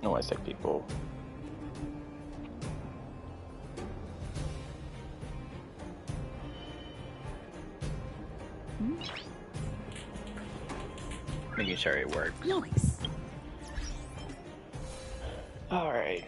No, I say people. Making sure it works. Nice. All right.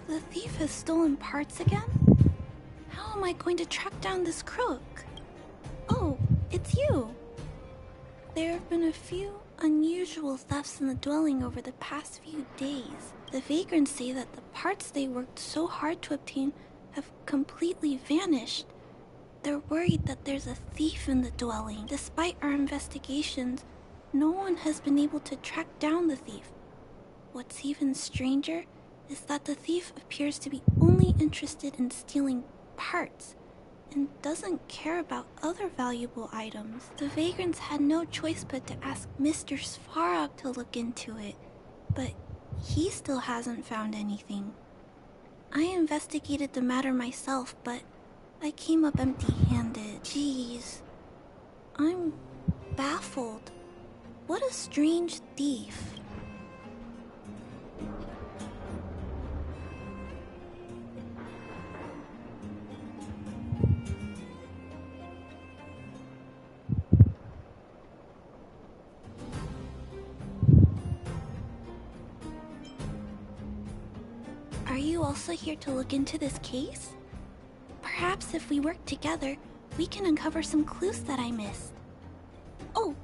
The thief has stolen parts again? How am I going to track down this crook? Oh, it's you. There have been a few unusual thefts in the dwelling over the past few days. The vagrants say that the parts they worked so hard to obtain have completely vanished. They're worried that there's a thief in the dwelling. Despite our investigations, no one has been able to track down the thief. What's even stranger is that the thief appears to be only interested in stealing parts and doesn't care about other valuable items. The vagrants had no choice but to ask Mr. Svarog to look into it, but he still hasn't found anything. I investigated the matter myself, but I came up empty-handed. Jeez. I'm baffled. What a strange thief. also here to look into this case? Perhaps if we work together, we can uncover some clues that I missed. Oh,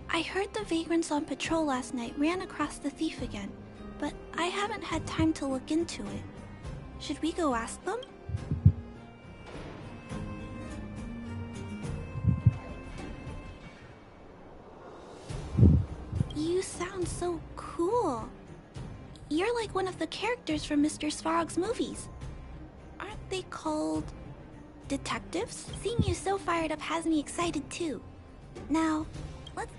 I heard the vagrants on patrol last night ran across the thief again, but I haven't had time to look into it. Should we go ask them? You sound so cool. You're like one of the characters from Mr. Svarog's movies. Aren't they called detectives? Seeing you so fired up has me excited too. Now, let's...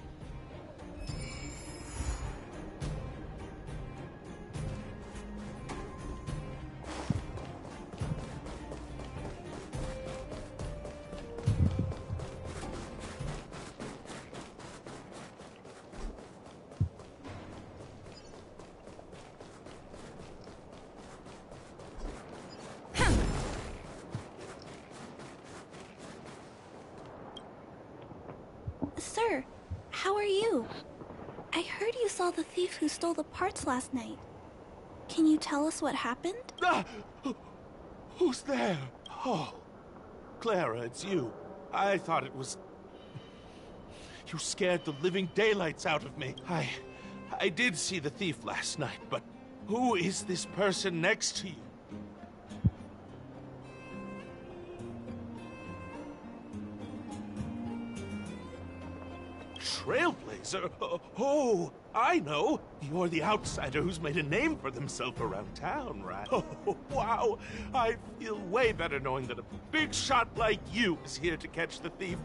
Sir, how are you? I heard you saw the thief who stole the parts last night. Can you tell us what happened? Ah! Who's there? Oh, Clara, it's you. I thought it was... You scared the living daylights out of me. I did see the thief last night, but who is this person next to you? Trailblazer? Oh, I know. You're the outsider who's made a name for themselves around town, right? Oh, wow. I feel way better knowing that a big shot like you is here to catch the thief.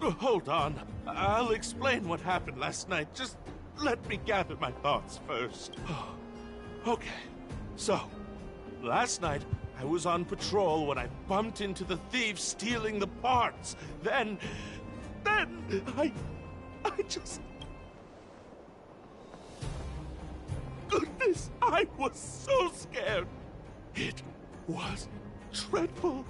Hold on. I'll explain what happened last night. Just let me gather my thoughts first. Okay. So, last night, I was on patrol when I bumped into the thief stealing the parts. Then I just... Goodness, I was so scared. It was dreadful.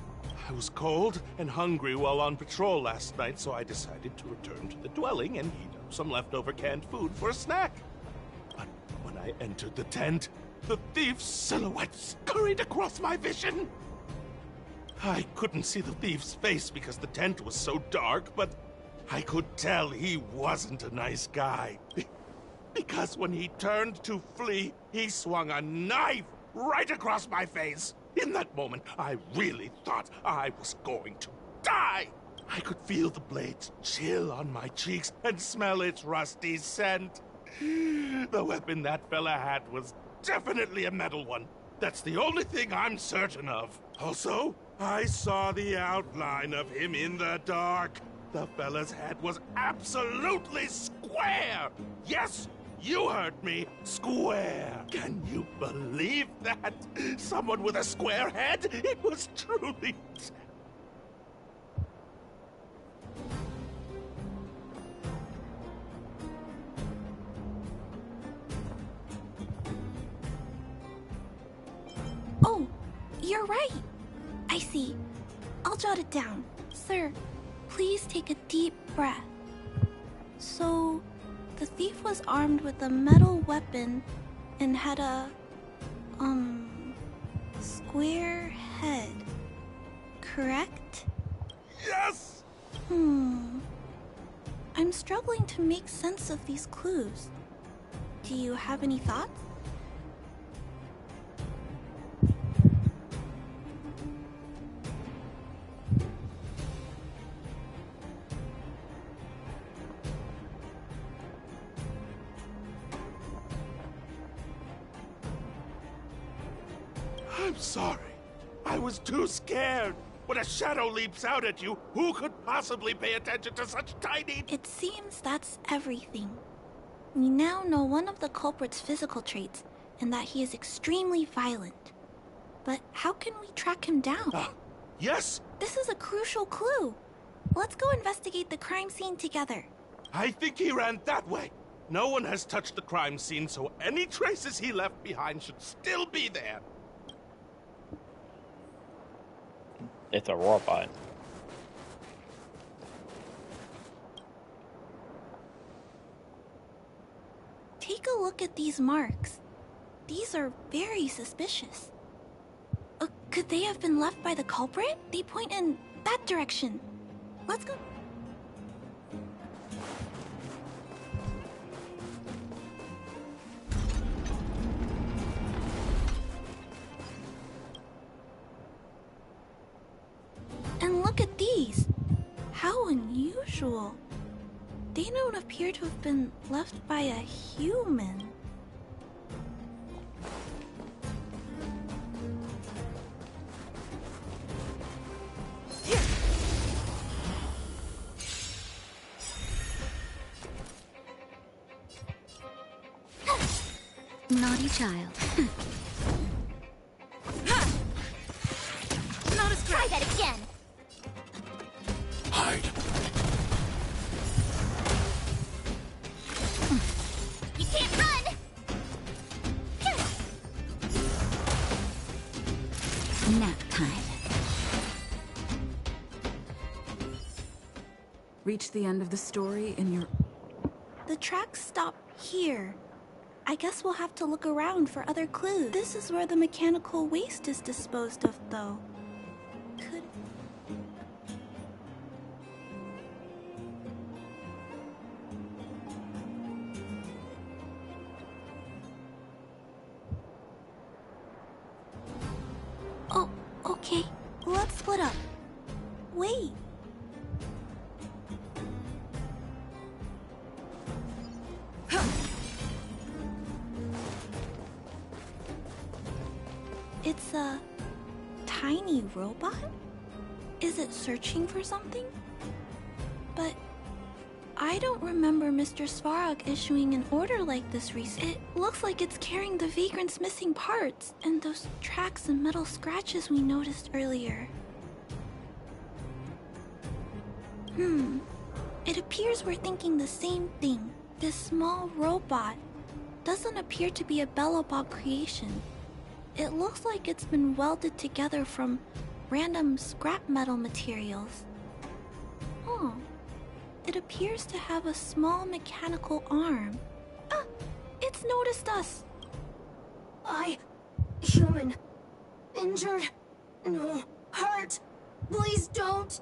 I was cold and hungry while on patrol last night, so I decided to return to the dwelling and heat up some leftover canned food for a snack. But when I entered the tent, the thief's silhouette scurried across my vision. I couldn't see the thief's face because the tent was so dark, but I could tell he wasn't a nice guy. Because when he turned to flee, he swung a knife right across my face. In that moment, I really thought I was going to die. I could feel the blades chill on my cheeks and smell its rusty scent. The weapon that fella had was definitely a metal one. That's the only thing I'm certain of. Also, I saw the outline of him in the dark. The fella's head was absolutely square! Yes, you heard me! Square! Can you believe that? Someone with a square head? It was truly... Oh, you're right. I see. I'll jot it down. Sir, please take a deep breath. So, the thief was armed with a metal weapon and had a, square head, correct? Yes! I'm struggling to make sense of these clues. Do you have any thoughts? I'm sorry. I was too scared. When a shadow leaps out at you, who could possibly pay attention to such tiny... It seems that's everything. We now know one of the culprit's physical traits, and that he is extremely violent. But how can we track him down? Yes? This is a crucial clue. Let's go investigate the crime scene together. I think he ran that way. No one has touched the crime scene, so any traces he left behind should still be there. It's a robot. Take a look at these marks. These are very suspicious. Could they have been left by the culprit? They point in that direction. Let's go. And look at these. How unusual. They don't appear to have been left by a human. Naughty child. Not as Try that again. Hide. You can't run. Nap time. Reach the end of the story in your... The tracks stop here. I guess we'll have to look around for other clues. This is where the mechanical waste is disposed of, though. Could... Oh, okay. Let's split up. Wait. It's a tiny robot? Is it searching for something? But I don't remember Mr. Svarog issuing an order like this recently. It looks like it's carrying the vagrant's missing parts and those tracks and metal scratches we noticed earlier. It appears we're thinking the same thing. This small robot doesn't appear to be a Belobog creation. It looks like it's been welded together from random scrap metal materials. Oh, it appears to have a small mechanical arm. Ah, it's noticed us. Human. Injured. No. Hurt. Please don't.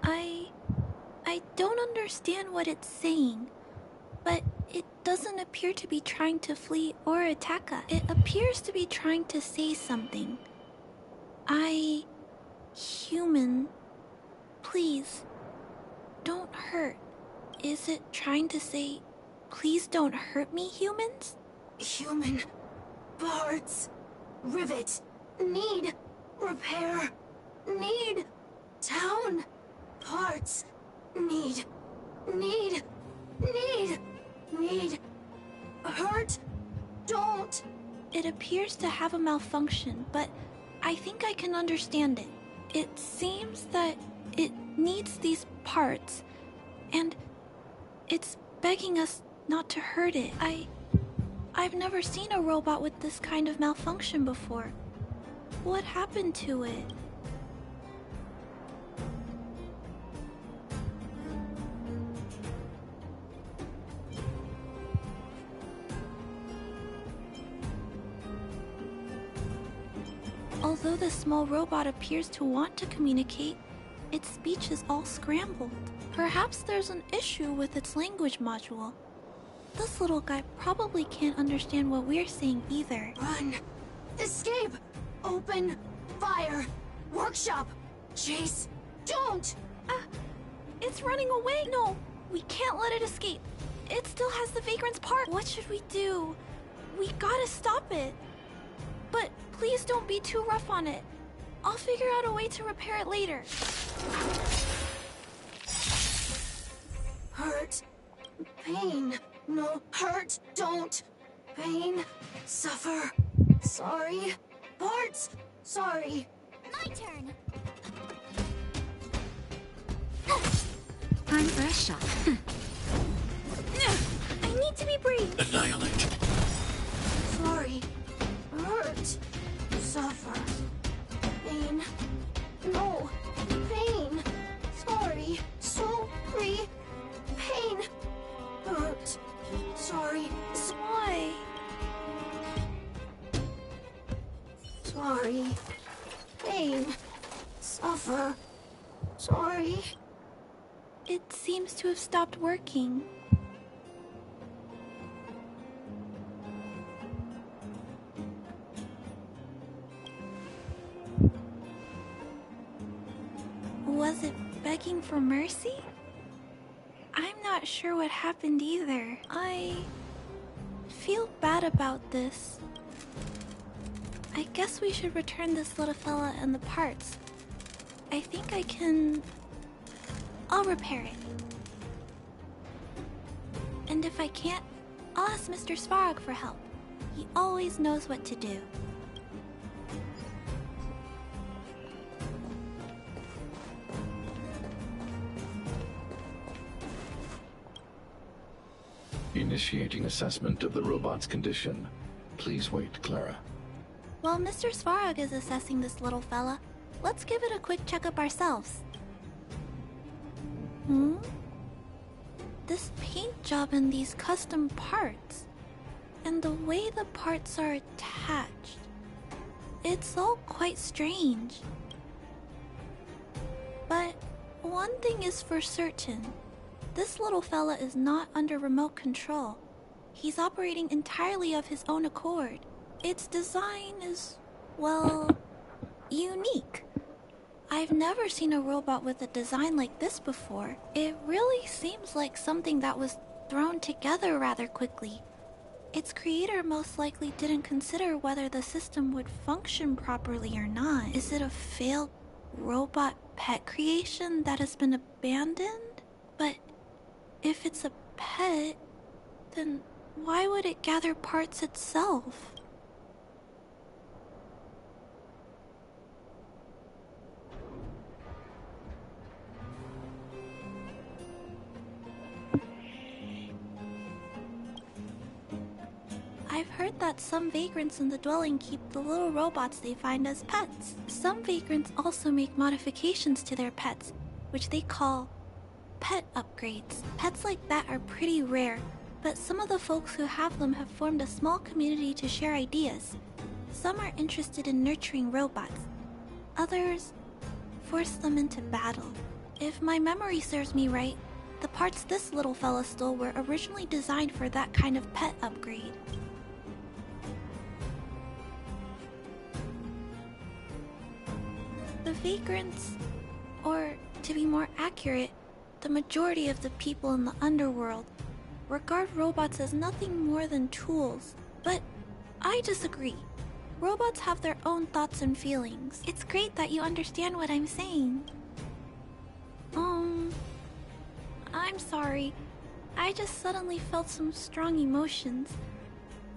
I don't understand what it's saying, but it doesn't appear to be trying to flee or attack us. It appears to be trying to say something. Human, please, don't hurt. Is it trying to say, please don't hurt me, humans? Human. Parts. Rivet. Need. Repair. Need. Town. Parts. Need. Hurt. Don't. It appears to have a malfunction, but I think I can understand it. It seems that it needs these parts, and it's begging us not to hurt it. I've never seen a robot with this kind of malfunction before. What happened to it? Although the small robot appears to want to communicate, its speech is all scrambled. Perhaps there's an issue with its language module. This little guy probably can't understand what we're saying either. Run. Escape. Open. Fire. Workshop. Chase. Don't. It's running away! No, we can't let it escape. It still has the vagrant's part. What should we do? We gotta stop it. But please don't be too rough on it. I'll figure out a way to repair it later. Hurt. Pain. No. Hurt. Don't. Pain. Suffer. Sorry. Parts. Sorry. My turn. Time for a shot. I need to be brave. Annihilate. Sorry. Hurt. Suffer. Pain. No. Pain. Sorry. Sorry. Pain. Hurt. Sorry. Why? Sorry. It seems to have stopped working. Was it begging for mercy? I'm not sure what happened either. I feel bad about this. I guess we should return this little fella and the parts. I think I can... I'll repair it. And if I can't, I'll ask Mr. Svarog for help. He always knows what to do. Initiating assessment of the robot's condition. Please wait, Clara. While Mr. Svarog is assessing this little fella, let's give it a quick checkup ourselves. This paint job and these custom parts, and the way the parts are attached, it's all quite strange. But one thing is for certain. This little fella is not under remote control. He's operating entirely of his own accord. Its design is, well, unique. I've never seen a robot with a design like this before. It really seems like something that was thrown together rather quickly. Its creator most likely didn't consider whether the system would function properly or not. Is it a failed robot pet creation that has been abandoned? But if it's a pet, then why would it gather parts itself? I've heard that some vagrants in the dwelling keep the little robots they find as pets. Some vagrants also make modifications to their pets, which they call pet upgrades. Pets like that are pretty rare, but some of the folks who have them have formed a small community to share ideas. Some are interested in nurturing robots. Others force them into battle. If my memory serves me right, the parts this little fella stole were originally designed for that kind of pet upgrade. The vagrants, or to be more accurate, the majority of the people in the underworld, regard robots as nothing more than tools. But I disagree. Robots have their own thoughts and feelings. It's great that you understand what I'm saying. I'm sorry. I just suddenly felt some strong emotions.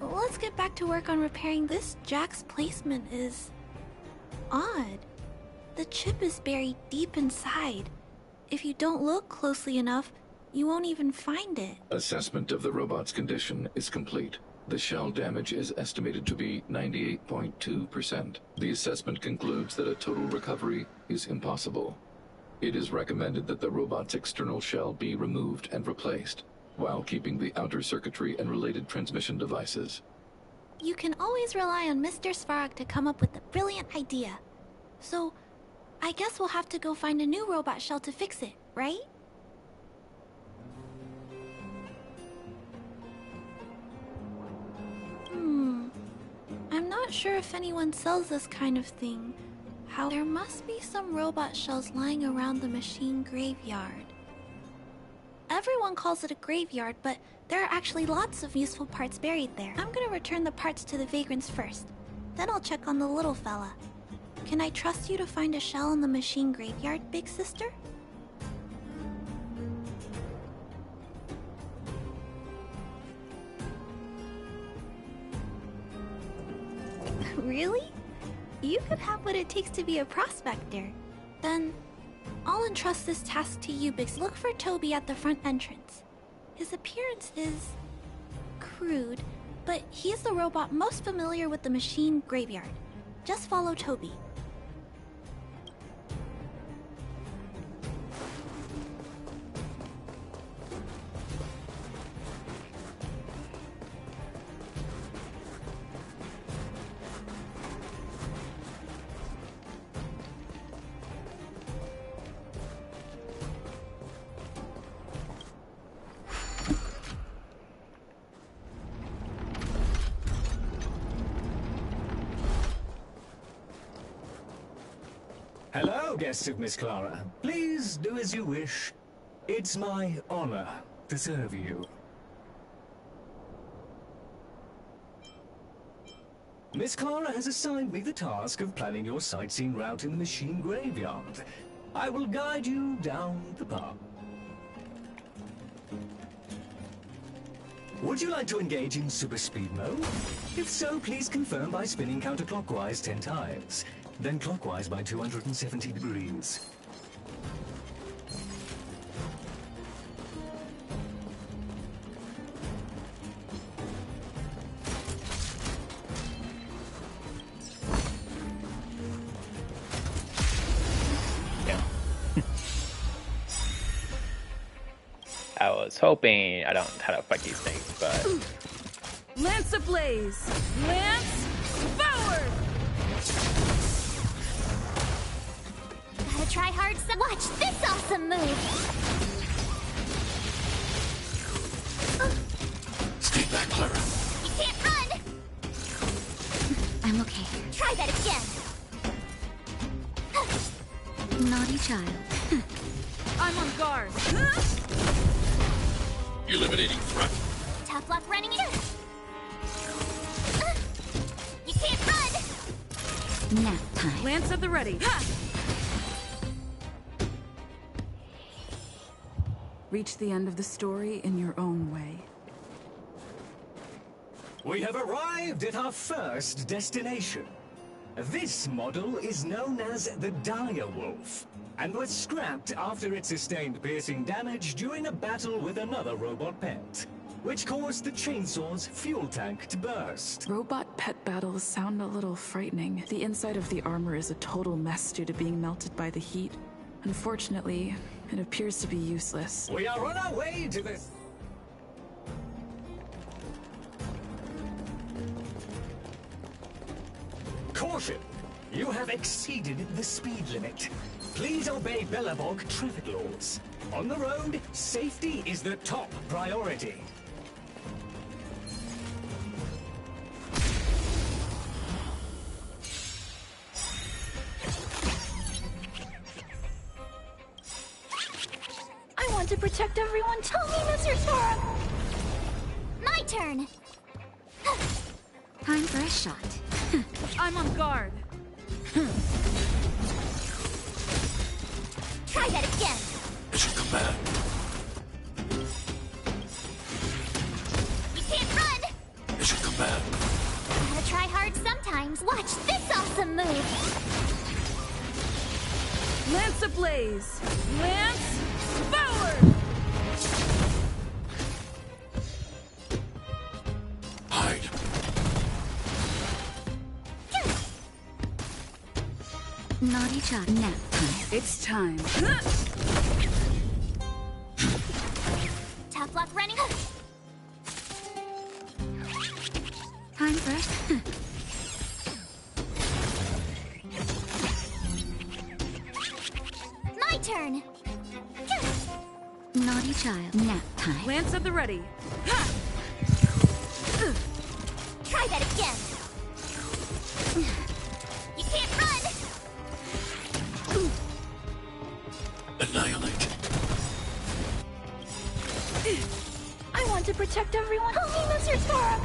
Let's get back to work on repairing this. Jack's placement is odd. The chip is buried deep inside. If you don't look closely enough, you won't even find it. Assessment of the robot's condition is complete. The shell damage is estimated to be 98.2%. The assessment concludes that a total recovery is impossible. It is recommended that the robot's external shell be removed and replaced, while keeping the outer circuitry and related transmission devices. You can always rely on Mr. Svarog to come up with a brilliant idea. So, I guess we'll have to go find a new robot shell to fix it, right? I'm not sure if anyone sells this kind of thing. How there must be some robot shells lying around the machine graveyard. Everyone calls it a graveyard, but there are actually lots of useful parts buried there. I'm gonna return the parts to the vagrants first. Then I'll check on the little fella. Can I trust you to find a shell in the machine graveyard, big sister? Really? You could have what it takes to be a prospector. Then, I'll entrust this task to you, Bix. Look for Toby at the front entrance. His appearance is crude, but he's the robot most familiar with the machine graveyard. Just follow Toby. guests of Miss Clara. Please do as you wish. It's my honor to serve you. Miss Clara has assigned me the task of planning your sightseeing route in the machine graveyard. I will guide you down the path. Would you like to engage in super speed mode? If so, please confirm by spinning counterclockwise 10 times, then clockwise by 270 degrees. I was hoping I don't have to fight these things, but... Lance ablaze! Lance forward! Gotta try hard some. Watch this awesome move! Stay back, Clara. You can't run! I'm okay. Try that again! Naughty child. I'm on guard. Eliminating threat. Tough luck running in. You can't run! Nap time. Lance at the ready. Ha! Reach the end of the story in your own way. We have arrived at our first destination. This model is known as the Dire Wolf, and was scrapped after it sustained piercing damage during a battle with another robot pet, which caused the chainsaw's fuel tank to burst. Robot pet battles sound a little frightening. The inside of the armor is a total mess due to being melted by the heat. Unfortunately, it appears to be useless. We are on our way to this. Caution! You have exceeded the speed limit. Please obey Bellevog traffic laws. On the road, safety is the top priority. I want to protect everyone. Tell me, Mr. Sora. My turn! Time for a shot. I'm on guard. Try that again! Mission command. You can't run! Mission command. Gotta try hard sometimes. Watch this awesome move! Lance ablaze! Lance forward! Hide. Naughty child. Nap time. It's time. Tough luck running. Time for my turn. Naughty child. Nap time. Lance at the ready. Ha! Try that again. You can't run. Annihilate. I want to protect everyone. Tell me, Mr. Sora.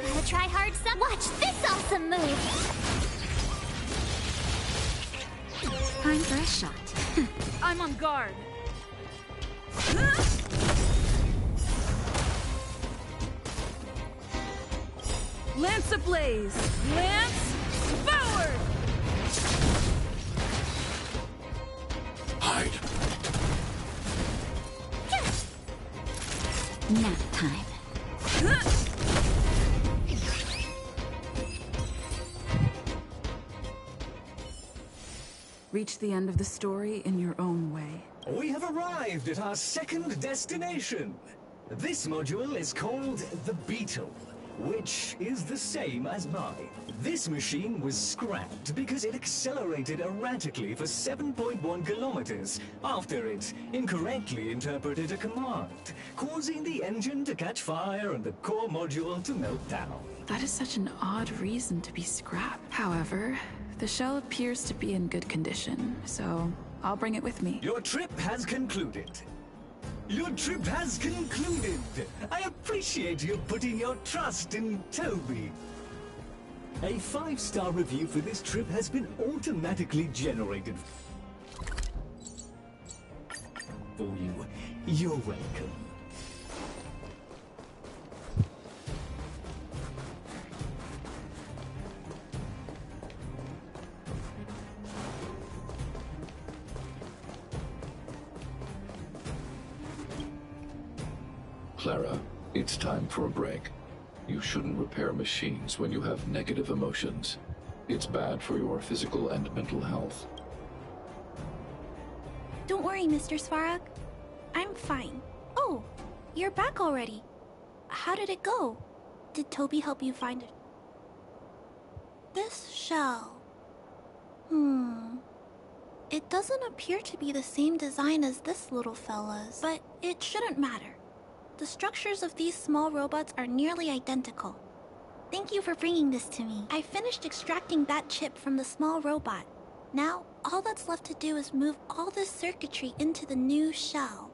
Gotta try hard some. Watch this awesome move. Time for a shot. I'm on guard. Lance ablaze! Lance forward! Hide. Nap time. Reach the end of the story in your own way. We have arrived at our second destination. This module is called the Beetle. which is the same as mine. This machine was scrapped because it accelerated erratically for 7.1 kilometers after it incorrectly interpreted a command, causing the engine to catch fire and the core module to melt down. That is such an odd reason to be scrapped. However, the shell appears to be in good condition, so I'll bring it with me. Your trip has concluded. Your trip has concluded. I appreciate you putting your trust in Toby. A 5-star review for this trip has been automatically generated for you. You're welcome. Clara, it's time for a break. You shouldn't repair machines when you have negative emotions. It's bad for your physical and mental health. Don't worry, Mr. Svarog. I'm fine. Oh, you're back already. How did it go? Did Toby help you find it? This shell. It doesn't appear to be the same design as this little fella's, but it shouldn't matter. The structures of these small robots are nearly identical. Thank you for bringing this to me. I finished extracting that chip from the small robot. Now, all that's left to do is move all this circuitry into the new shell.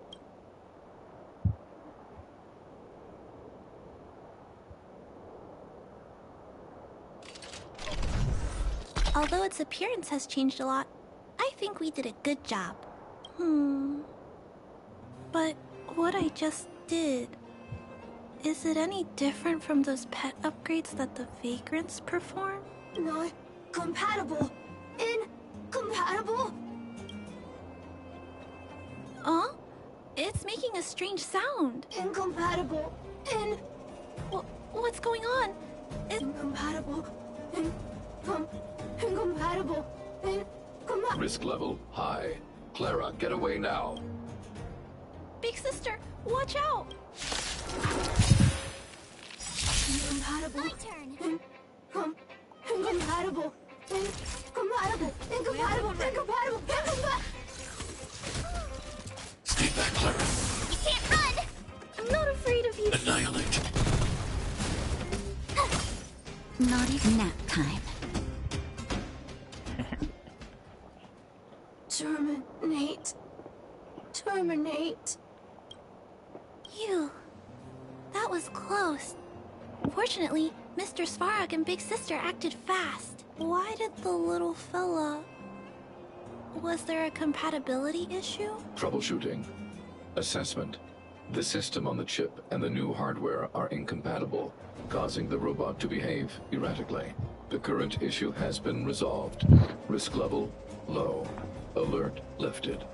Although its appearance has changed a lot, I think we did a good job. But what I just did, is it any different from those pet upgrades that the vagrants perform? Not compatible. Incompatible. Huh? It's making a strange sound. Incompatible. What's going on? Incompatible. Incompatible. Risk level high. Clara, get away now. Big sister, watch out! Incompatible. My turn. Incompatible. Incompatible. Stay back, Clara. You can't run! I'm not afraid of you. Annihilate. Not even nap time. Terminate. You. That was close. Fortunately, Mr. Svarog and Big Sister acted fast. Why did the little fella... Was there a compatibility issue? Troubleshooting. Assessment. The system on the chip and the new hardware are incompatible, causing the robot to behave erratically. The current issue has been resolved. Risk level low. Alert lifted.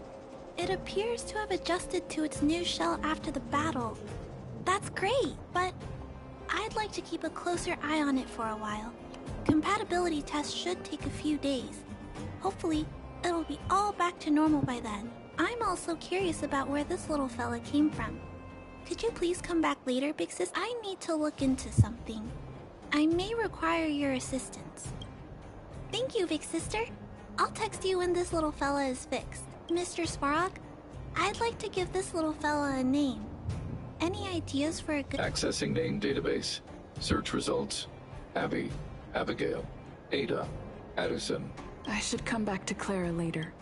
It appears to have adjusted to its new shell after the battle. That's great, but I'd like to keep a closer eye on it for a while. Compatibility tests should take a few days. Hopefully, it'll be all back to normal by then. I'm also curious about where this little fella came from. Could you please come back later, Big Sis? I need to look into something. I may require your assistance. Thank you, Big Sister. I'll text you when this little fella is fixed. Mr. Svarog, I'd like to give this little fella a name. Any ideas for a good... Accessing name database. Search results. Abby, Abigail, Ada, Addison. I should come back to Clara later.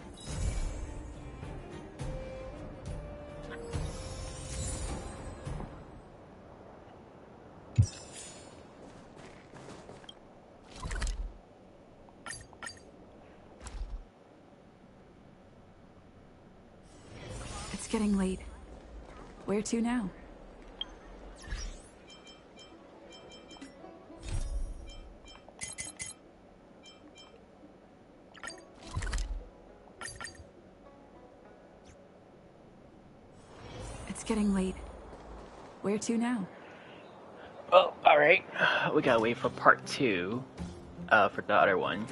It's getting late. Where to now? It's getting late. Where to now? Well, alright. We gotta wait for part 2 for the other one.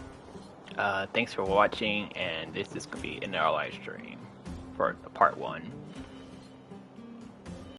Thanks for watching, and this is gonna be in our live stream for part 1.